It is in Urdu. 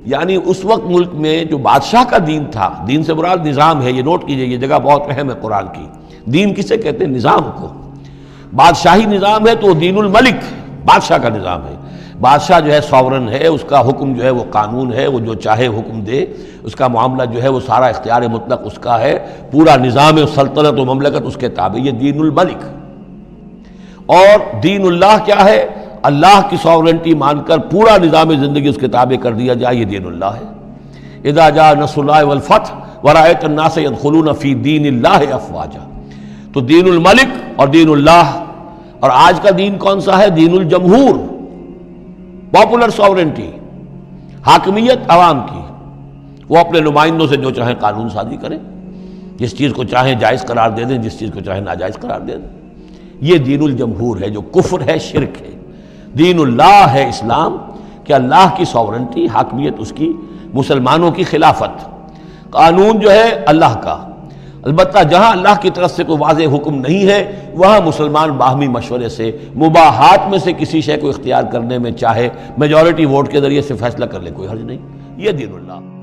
یعنی اس وقت ملک میں جو بادشاہ کا دین تھا، دین سے مراد نظام ہے، یہ نوٹ کیجئے، یہ جگہ بہت اہم ہے قرآن کی۔ دین کسے کہتے ہیں؟ نظام کو۔ بادشاہی نظام ہے تو وہ دین الملک، بادشاہ کا نظام ہے۔ بادشاہ جو ہے ساورن ہے، اس کا حکم جو ہے وہ قانون ہے، وہ جو چاہے حکم دے، اس کا معاملہ جو ہے وہ سارا اختیار مطلق اس کا ہے، پورا نظام سلطنت و مملکت اس کے تابع، یہ دین الملک۔ اور دین اللہ کیا ہے؟ اللہ کی ساورنٹی مان کر پورا نظام زندگی اس کے تابع کر دیا جائے، یہ دین اللہ ہے۔ اذا جاء نصر اللہ والفتح ورأیت الناس يدخلون فی دین اللہ افواجا۔ تو دین الملک اور دین اللہ۔ اور آج کا دین کون سا ہے؟ دین الجمہور، پاپولر ساورنٹی، حاکمیت عوام کی۔ وہ اپنے نمائندوں سے جو چاہیں قانون سازی کریں، جس چیز کو چاہیں جائز قرار دے دیں، جس چیز کو چاہیں ناجائز قرار دے دیں۔ یہ دین الجمہور ہے جو کفر ہے، شرک ہے۔ دین اللہ ہے اسلام، کہ اللہ کی ساورنٹی، حاکمیت اس کی، مسلمانوں کی خلافت، قانون جو ہے اللہ کا۔ البتہ جہاں اللہ کی طرف سے کوئی واضح حکم نہیں ہے، وہاں مسلمان باہمی مشورے سے مباحات میں سے کسی شے کو اختیار کرنے میں چاہے میجورٹی ووٹ کے ذریعے سے فیصلہ کر لے، کوئی حرج نہیں۔ یہ دین اللہ۔